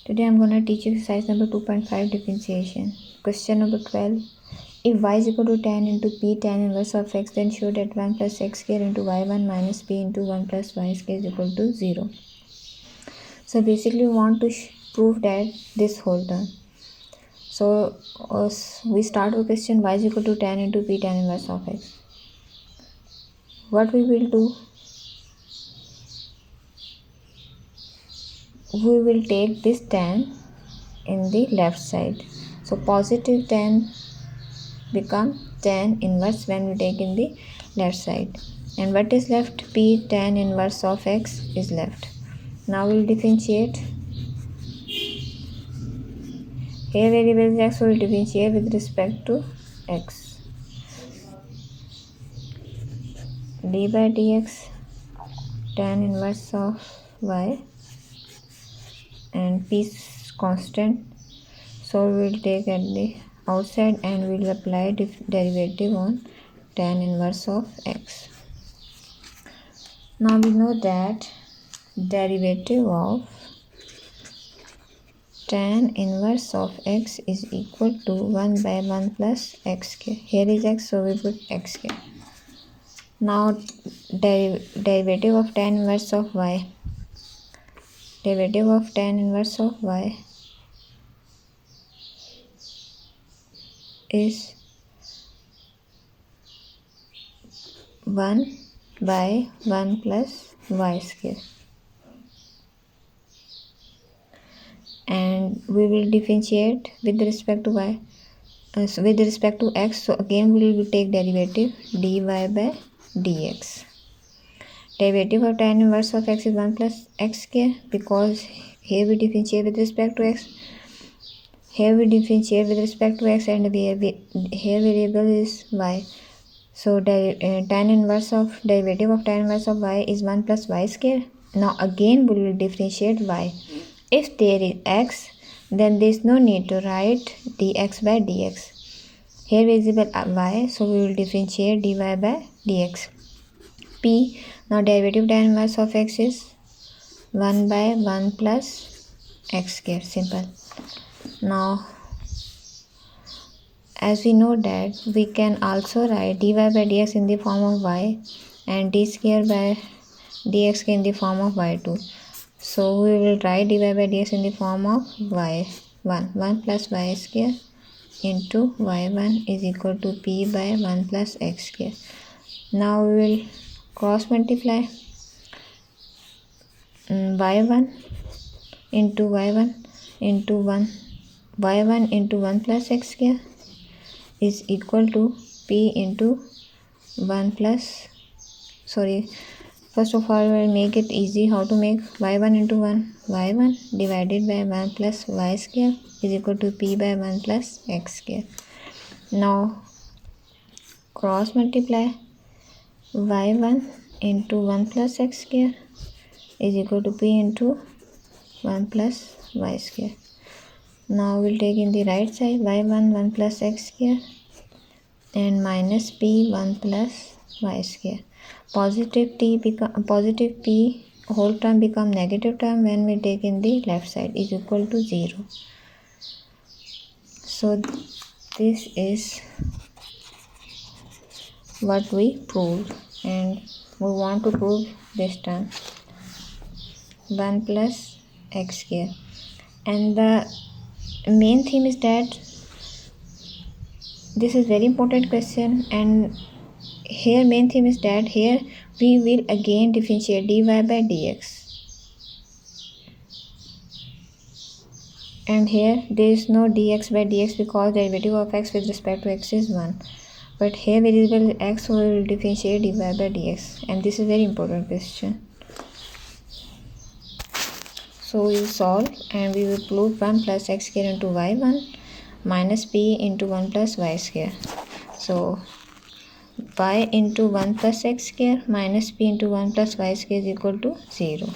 Today I'm gonna teach you exercise number 2.5 differentiation. Question number 12. If y is equal to tan into p tan inverse of x, then show that 1 plus x square into y1 minus p into 1 plus y square is equal to 0. So basically we want to prove that this whole term. So we start with question y is equal to tan into p tan inverse of x. What we will do? We will take this tan in the left side. So positive tan become tan inverse when we take in the left side. And what is left? P tan inverse of x is left. Now we will differentiate. Here variable is x, so we will differentiate with respect to x. D by dx tan inverse of y, and p is constant, so we will take at the outside and we will apply derivative on tan inverse of x. Now we know that derivative of tan inverse of x is equal to 1 by 1 plus x square. Here is x, so we put x square. Now derivative of tan inverse of y. Derivative of tan inverse of y is 1 by 1 plus y square. And we will differentiate with respect to y, with respect to x. So again we will take derivative dy by dx. Derivative of tan inverse of x is 1 plus x square, because here we differentiate with respect to x. Here we differentiate with respect to x, and here variable is y. So tan inverse of derivative of tan inverse of y is 1 plus y square. Now again we will differentiate y. If there is x, then there is no need to write dx by dx. Here variable y, so we will differentiate dy by dx. P, now derivative tan inverse of x is 1 by 1 plus x square, simple. Now as we know that we can also write dy by dx in the form of y and d square by dx in the form of y2. So we will write dy by dx in the form of y1 plus y square into y1 is equal to p by 1 plus x square. Now we will cross multiply y1 into y1 into 1, y1 into 1 plus x square is equal to p into 1 plus, first of all we will make it easy. How to make? Y1 into 1, y1 divided by 1 plus y square is equal to p by 1 plus x square. Now cross multiply y1 into 1 plus x square is equal to p into 1 plus y square. Now we'll take in the right side y1 1 plus x square and minus p 1 plus y square. Positive p whole term become negative term when we take in the left side is equal to 0. So this is what we proved, and we want to prove this term 1 plus x square. And the main theme is that this is very important question, and here main theme is that here we will again differentiate dy by dx, and here there is no dx by dx because derivative of x with respect to x is 1, but here variable is x, so we will differentiate dy by dx, and this is very important question. So we will solve and we will prove 1 plus x square into y1 minus p into 1 plus y square. So y into 1 plus x square minus p into 1 plus y square is equal to 0.